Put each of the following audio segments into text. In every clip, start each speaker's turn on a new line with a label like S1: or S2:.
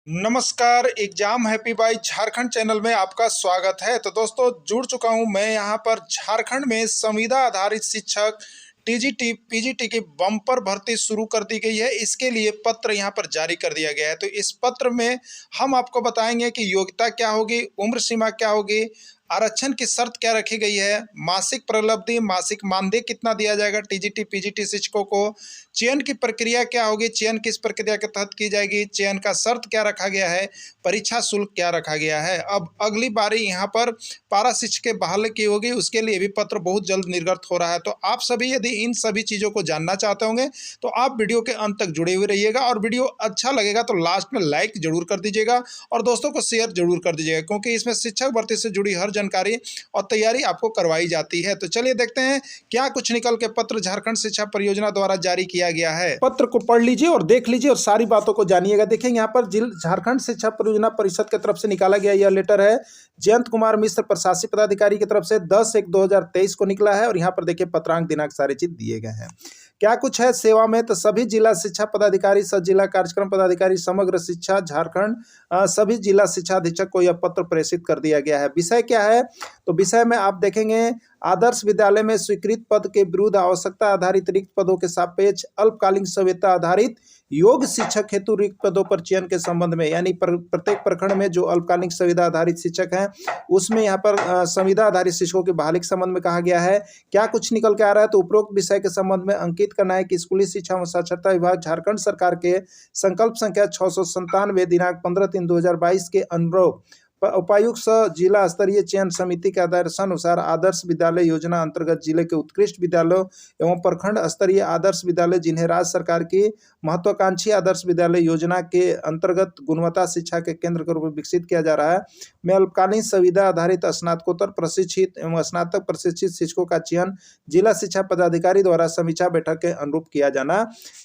S1: नमस्कार, exam happy by Jharkhand channel में आपका स्वागत है। तो दोस्तों जुड़ चुका हूं मैं यहां पर झारखंड में संविदा आधारित शिक्षक टीजीटी पीजीटी की बम्पर भर्ती शुरू कर दी गई है। इसके लिए पत्र यहां पर जारी कर दिया गया है। तो इस पत्र में हम आपको बताएंगे कि योग्यता क्या होगी, उम्र सीमा क्या होगी, आरक्षण की शर्त क्या रखी गई है, मासिक प्रलब्धि, मासिक मानदेय कितना दिया जाएगा टीजीटी पीजीटी शिक्षकों को, चयन की प्रक्रिया क्या होगी, चयन किस प्रक्रिया के तहत की जाएगी, चयन का शर्त क्या रखा गया है, परीक्षा शुल्क क्या रखा गया है। अब अगली बारी यहाँ पर पारा शिक्षक बहाल की होगी, उसके लिए भी पत्र बहुत जल्द निर्गत हो रहा है। तो आप सभी यदि इन सभी चीज़ों को जानना चाहते होंगे तो आप वीडियो के अंत तक जुड़े हुए रहिएगा, और वीडियो अच्छा लगेगा तो लास्ट में लाइक जरूर कर दीजिएगा और दोस्तों को शेयर जरूर कर दीजिएगा, क्योंकि इसमें शिक्षक भर्ती से जुड़ी हर जानकारी और तैयारी आपको करवाई जाती है। तो चलिए देखते हैं क्या कुछ निकल के पत्र झारखंड शिक्षा परियोजना द्वारा जारी किया गया है। पत्र को पढ़ लीजिए और देख लीजिए और सारी बातों को जानिएगा। देखिए यहाँ पर झारखंड शिक्षा परियोजना परिषद की तरफ से निकाला गया यह लेटर है। जयंत कुमार मिश्र प्रशासनिक पदाधिकारी की तरफ से 10/1/2023 को निकला है, और यहाँ पर देखिए पत्रांक दिनांक सारी चीज दिए गए हैं। क्या कुछ है सेवा में, तो सभी जिला शिक्षा पदाधिकारी, सह जिला कार्यक्रम पदाधिकारी, समग्र शिक्षा झारखंड, सभी जिला शिक्षा अधीक्षक को यह पत्र प्रेषित कर दिया गया है। विषय क्या है, तो विषय में आप देखेंगे आदर्श विद्यालय में स्वीकृत पद के विरुद्ध आवश्यकता आधारित रिक्त पदों के सापेक्ष अल्पकालीन संविदा आधारित योग शिक्षक हेतु रिक्त पदों पर चयन के संबंध में, यानी प्रत्येक प्रखंड में जो अल्पकालिक संविदा आधारित शिक्षक हैं उसमें यहाँ पर संविदा आधारित शिक्षकों की बहाली के संबंध में कहा गया है। क्या कुछ निकल के आ रहा है, तो उपरोक्त विषय के संबंध में अंकित करना है कि स्कूली शिक्षा एवं साक्षरता विभाग झारखंड सरकार के संकल्प संख्या 697 दिनांक 15/3/2022 के अनुरूप उपायुक्त जिला स्तरीय चयन समिति के आदर्शानुसार आदर्श विद्यालय योजना अंतर्गत जिले के उत्कृष्ट विद्यालयों एवं प्रखंड स्तरीय आदर्श विद्यालय जिन्हें राज्य सरकार की महत्वाकांक्षी आदर्श विद्यालय योजना के अंतर्गत गुणवत्ता शिक्षा के केंद्र के रूप में विकसित किया जा रहा है, में अल्पकालीन संविदा आधारित स्नातकोत्तर प्रशिक्षित एवं स्नातक प्रशिक्षित शिक्षकों का चयन जिला शिक्षा पदाधिकारी द्वारा समीक्षा बैठक के अनुरूप किया जाना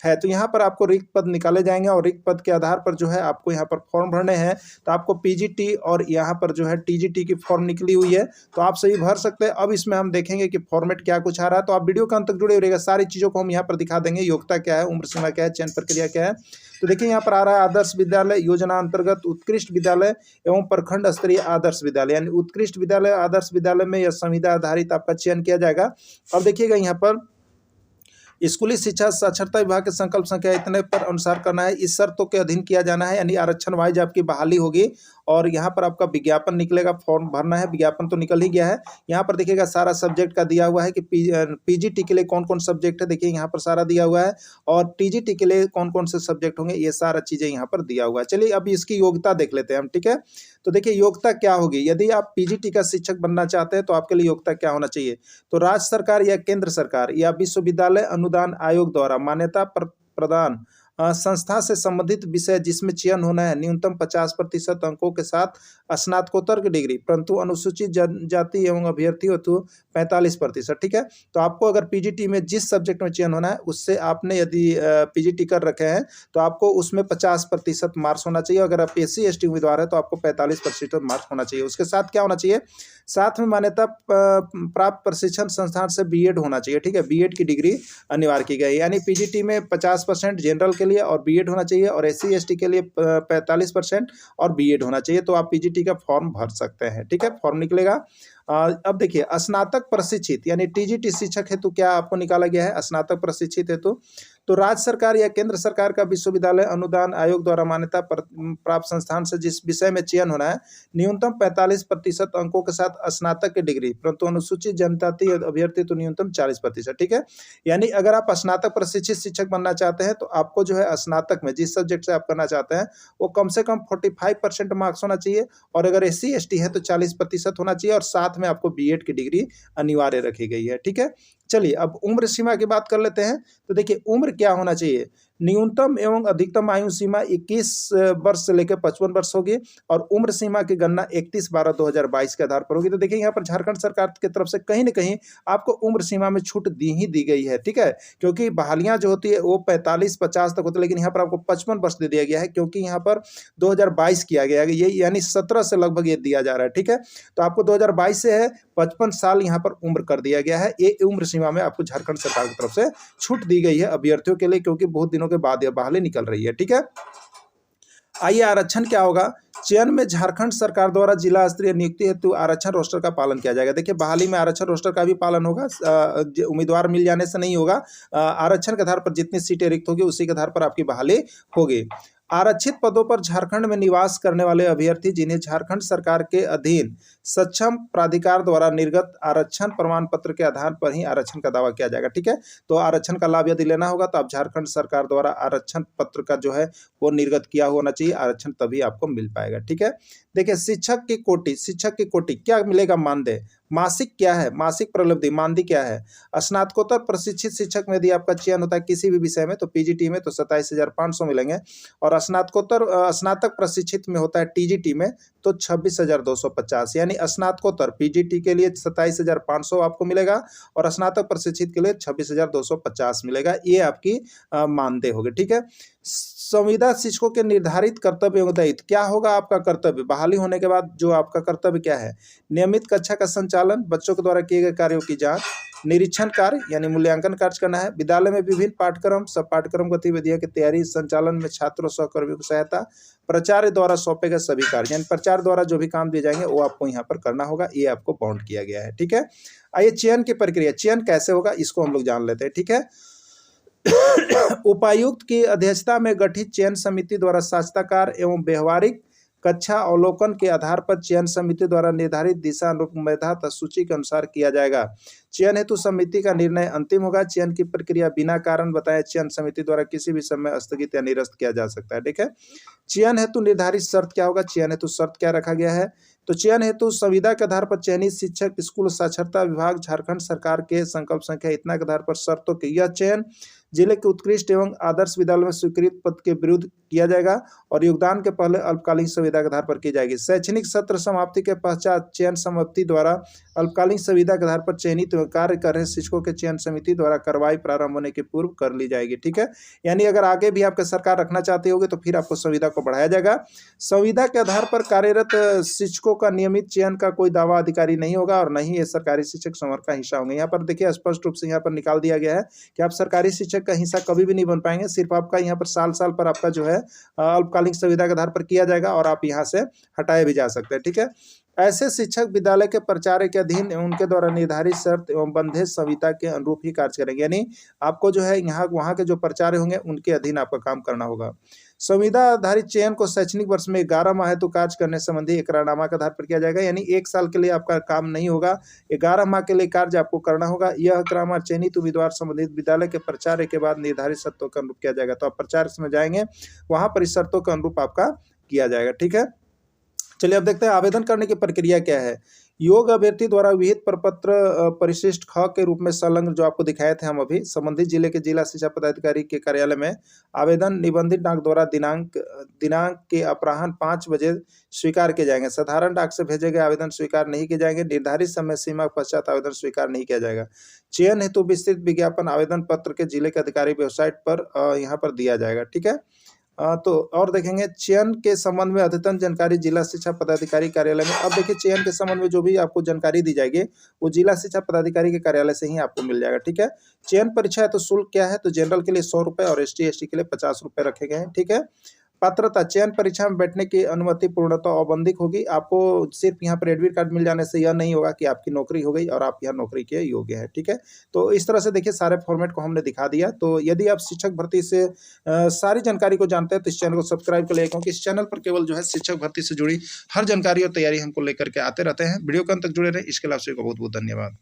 S1: है। तो यहाँ पर आपको रिक्त पद निकाले जाएंगे और रिक्त पद के आधार पर जो है आपको यहाँ पर फॉर्म भरने हैं। तो आपको पीजीटी और यहाँ पर जो है टीजीटी की फॉर्म निकली हुई है, तो आप सही भर सकते हैं। अब इसमें हम देखेंगे कि फॉर्मेट क्या कुछ आ रहा है, तो आप वीडियो के अंत तक जुड़े रहिएगा। सारी चीज़ों को हम यहाँ पर दिखा देंगे, योग्यता क्या है, उम्र सीमा क्या है, चयन प्रक्रिया क्या है। तो देखिए यहाँ पर आ रहा है आदर्श विद्यालय योजना अंतर्गत उत्कृष्ट विद्यालय एवं प्रखंड स्तरीय आदर्श विद्यालय, यानी उत्कृष्ट विद्यालय आदर्श विद्यालय में यह संविदा आधारित आपका चयन किया जाएगा। अब देखिएगा यहाँ पर स्कूली शिक्षा साक्षरता विभाग के संकल्प संख्या इतने पर अनुसार करना है, इस शर्तों के अधीन किया जाना है, यानी आरक्षण वाइज आपकी बहाली होगी। और यहाँ पर आपका विज्ञापन निकलेगा, फॉर्म भरना है, विज्ञापन तो निकल ही गया है। यहाँ पर देखिएगा सारा सब्जेक्ट का दिया हुआ है कि पीजीटी के लिए कौन कौन सब्जेक्ट है, देखिए यहाँ पर सारा दिया हुआ है, और टीजीटी के लिए कौन कौन से सब्जेक्ट होंगे, ये सारा चीज़ें यहाँ पर दिया हुआ है। चलिए अब इसकी योग्यता देख लेते हैं हम, ठीक है। तो देखिए योग्यता क्या होगी, यदि आप पीजीटी का शिक्षक बनना चाहते हैं तो आपके लिए योग्यता क्या होना चाहिए। तो राज्य सरकार या केंद्र सरकार या विश्वविद्यालय अनुदान आयोग द्वारा मान्यता प्रदान संस्था से संबंधित विषय जिसमें चयन होना है न्यूनतम 50% अंकों के साथ स्नातकोत्तर की डिग्री, परंतु अनुसूचित जाति एवं अभ्यर्थी हेतु 45%, ठीक है। तो आपको अगर पीजीटी में जिस सब्जेक्ट में चयन होना है उससे आपने यदि पीजीटी कर रखे हैं तो आपको उसमें 50% मार्क्स होना चाहिए। अगर आप SC ST उम्मीदवार है तो आपको 45% मार्क्स होना चाहिए। उसके साथ क्या होना चाहिए, साथ में मान्यता प्राप्त प्रशिक्षण संस्थान से बीएड होना चाहिए, ठीक है। बीएड की डिग्री अनिवार्य की गई, यानी पीजीटी में 50% जनरल के लिए और बीएड होना चाहिए, और SC ST के लिए 45% और बीएड होना चाहिए। तो आप पीजीटी का फॉर्म भर सकते हैं, ठीक है। फॉर्म निकलेगा। अब देखिए स्नातक प्रशिक्षित यानी टीजीटी शिक्षक हेतु क्या आपको निकाला गया है, स्नातक प्रशिक्षित हेतु तो राज्य सरकार या केंद्र सरकार का विश्वविद्यालय अनुदान आयोग द्वारा मान्यता प्राप्त संस्थान से जिस विषय में चयन होना है न्यूनतम 45% अंकों के साथ स्नातक की डिग्री, परंतु अनुसूचित जनजाति अभ्यर्थी तो न्यूनतम 40%, ठीक है। यानी अगर आप स्नातक प्रशिक्षित शिक्षक बनना चाहते हैं तो आपको जो है स्नातक में जिस सब्जेक्ट से आप करना चाहते हैं वो कम से कम 45% मार्क्स होना चाहिए, और अगर SC ST है तो 40% होना चाहिए, और साथ में आपको बीएड की डिग्री अनिवार्य रखी गई है, ठीक है। चलिए अब उम्र सीमा की बात कर लेते हैं। तो देखिए उम्र क्या होना चाहिए, न्यूनतम एवं अधिकतम आयु सीमा 21 वर्ष से लेकर 55 वर्ष होगी, और उम्र सीमा की गणना 31/12/2022 के आधार पर होगी। तो देखिए यहाँ पर झारखंड सरकार की तरफ से कहीं ना कहीं आपको उम्र सीमा में छूट दी गई है, ठीक है, क्योंकि बहालियां जो होती है वो 45-50 तक होती है, लेकिन यहाँ पर आपको 55 वर्ष दे दिया गया है, क्योंकि यहाँ पर 2022 किया गया है, ये यानी 17 से लगभग ये दिया जा रहा है, ठीक है। तो आपको 2022 से है 55 साल यहाँ पर उम्र कर दिया गया है। ये उम्र सीमा में आपको झारखंड सरकार की तरफ से छूट दी गई है अभ्यर्थियों के लिए, क्योंकि बहुत दिनों के बाद यह बहाली निकल रही है, ठीक है। आइए आरक्षण क्या होगा। चयन में झारखंड सरकार द्वारा जिला स्तरीय नियुक्ति हेतु आरक्षण रोस्टर का पालन किया जाएगा। देखिए बहाली में आरक्षण रोस्टर का भी पालन होगा, उम्मीदवार मिल जाने से नहीं होगा। आरक्षण के आधार पर जितनी सीटें रिक्त होगी उसी के आधार पर आपकी बहाली होगी। आरक्षित पदों पर झारखंड में निवास करने वाले अभ्यर्थी जिन्हें झारखंड सरकार के अधीन सक्षम प्राधिकार द्वारा निर्गत आरक्षण प्रमाण पत्र के आधार पर ही आरक्षण का दावा किया जाएगा। ठीक है, तो आरक्षण का लाभ यदि लेना होगा तो आप झारखंड सरकार द्वारा आरक्षण पत्र का जो है वो निर्गत किया होना चाहिए, आरक्षण तभी आपको मिल पाएगा। ठीक है, देखिए शिक्षक की कोटि क्या मिलेगा, मानदेय। मासिक क्या है, मासिक प्रलब्धि मानदेय क्या है। स्नातकोत्तर प्रशिक्षित शिक्षक में यदि आपका चयन होता है किसी भी विषय में तो पीजीटी में तो 27,500 मिलेंगे, और स्नातक प्रशिक्षित में होता है टीजीटी में तो 26,250, यानी स्नातकोत्तर पीजीटी के लिए 27,500 आपको मिलेगा और स्नातक प्रशिक्षित के लिए 26,250 मिलेगा। ये आपकी मानदेय होगी। ठीक है, संविदा शिक्षकों के निर्धारित कर्तव्य एवं दायित्व क्या होगा आपका कर्तव्य। बहाली होने के बाद जो आपका कर्तव्य क्या है, नियमित कक्षा का संचालन, बच्चों के द्वारा किए गए कार्यों की जांच, निरीक्षण कार्य यानी मूल्यांकन कार्य करना है, विद्यालय में विभिन्न पाठ्यक्रम सब पाठ्यक्रम गतिविधियों की तैयारी संचालन में छात्रों सहकर्मियों की सहायता, प्राचार्य द्वारा सौंपे गए सभी कार्य यानी प्राचार्य द्वारा जो भी काम दिए जाएंगे वो आपको यहाँ पर करना होगा, ये आपको बाउंड किया गया है। ठीक है, आइए चयन की प्रक्रिया, चयन कैसे होगा इसको हम लोग जान लेते हैं। ठीक है, उपायुक्त की अध्यक्षता में गठित चयन समिति द्वारा साक्षात्कार एवं व्यवहारिक कक्षा अवलोकन के आधार पर चयन समिति द्वारा निर्धारित दिशा अनुरूप सूची के अनुसार किया जाएगा। चयन हेतु समिति का निर्णय अंतिम होगा। चयन की प्रक्रिया बिना कारण बताए चयन समिति द्वारा किसी भी समय स्थगित या निरस्त किया जा सकता है। ठीक है, चयन हेतु निर्धारित शर्त क्या होगा, चयन हेतु शर्त क्या रखा गया है, तो चयन हेतु संविदा के आधार पर चयनित शिक्षक स्कूल साक्षरता विभाग झारखंड सरकार के संकल्प संख्या इतना के आधार पर शर्तों के यह चयन जिले के उत्कृष्ट एवं आदर्श विद्यालय में स्वीकृत पद के विरुद्ध किया जाएगा और योगदान के पहले अल्पकालीन संविदा के आधार पर की जाएगी। शैक्षणिक सत्र समाप्ति के पश्चात चयन समिति द्वारा अल्पकालीन संविदा के आधार पर चयनित कार्य कर रहे शिक्षकों के चयन समिति द्वारा कार्रवाई प्रारंभ होने के पूर्व कर ली जाएगी। ठीक है, यानी अगर आगे भी आपका सरकार रखना चाहती होगी तो फिर आपको संविदा को बढ़ाया जाएगा। संविदा के आधार पर कार्यरत शिक्षकों का नियमित चयन का कोई दावा अधिकारी नहीं होगा और न ही ये सरकारी शिक्षक संवर्ग का हिस्सा होंगे। यहाँ पर देखिए स्पष्ट रूप से यहाँ पर निकाल दिया गया है कि आप सरकारी शिक्षक का हिस्सा कभी भी नहीं बन पाएंगे, सिर्फ आपका यहाँ पर साल साल पर आपका जो है अल्पकालिक संविदा के आधार पर किया जाएगा और आप यहाँ से हटाए भी जा सकते हैं। ठीक है, ऐसे शिक्षक विद्यालय के प्राचार्य के अधीन उनके द्वारा निर्धारित शर्त एवं बंधे संविदा के अनुरूप ही कार्य करेंगे, यानी आपको जो है यहाँ वहाँ के जो प्राचार्य होंगे उनके अधीन आपका काम करना होगा। संविदा आधारित चयन को शैक्षणिक वर्ष में 11 माह हेतु कार्य करने संबंधी इकरारनामा के आधार पर किया जाएगा, यानी 1 साल के लिए आपका काम नहीं होगा, 11 माह के लिए कार्य आपको करना होगा। यह इकरारनामा चयनित उम्मीदवार संबंधित विद्यालय के प्राचार्य के बाद निर्धारित शर्तों के अनुरूप किया जाएगा। तो आप प्राचार्य में जाएंगे वहां पर इस शर्तों के अनुरूप आपका किया जाएगा। ठीक है, चलिए अब देखते हैं आवेदन करने की प्रक्रिया क्या है। योग्य अभ्यर्थी द्वारा विहित प्रपत्र परिशिष्ट ख के रूप में संलग्न जो आपको दिखाए थे हम अभी संबंधित जिले के जिला शिक्षा पदाधिकारी के कार्यालय में आवेदन निबंधित डाक द्वारा दिनांक के अपराह्न 5 बजे स्वीकार किए जाएंगे। साधारण डाक से भेजे गए आवेदन स्वीकार नहीं किए जाएंगे। निर्धारित समय सीमा के पश्चात आवेदन स्वीकार नहीं किया जाएगा। चयन हेतु विस्तृत विज्ञापन आवेदन पत्र के जिले के अधिकारी वेबसाइट पर यहाँ पर दिया जाएगा। ठीक है, तो और देखेंगे चयन के संबंध में अद्यतन जानकारी जिला शिक्षा पदाधिकारी कार्यालय में। अब देखिए चयन के संबंध में जो भी आपको जानकारी दी जाएगी वो जिला शिक्षा पदाधिकारी के कार्यालय से ही आपको मिल जाएगा। ठीक है, चयन परीक्षा है तो शुल्क क्या है, तो जनरल के लिए 100 रुपये और ST ST के लिए 50 रुपये रखे गए हैं। ठीक है, पात्रता चयन परीक्षा में बैठने की अनुमति पूर्णतः औपबंधिक होगी। आपको सिर्फ यहाँ पर एडमिट कार्ड मिल जाने से यह नहीं होगा कि आपकी नौकरी हो गई और आप यहाँ नौकरी के योग्य है। ठीक है, तो इस तरह से देखिए सारे फॉर्मेट को हमने दिखा दिया। तो यदि आप शिक्षक भर्ती से सारी जानकारी को जानते हैं तो इस चैनल को सब्सक्राइब कर ले, क्योंकि इस चैनल पर केवल जो है शिक्षक भर्ती से जुड़ी हर जानकारी और तैयारी हमको लेकर के आते रहते हैं। वीडियो के अंत तक जुड़े रहे, इसके लिए आप सभी को बहुत बहुत धन्यवाद।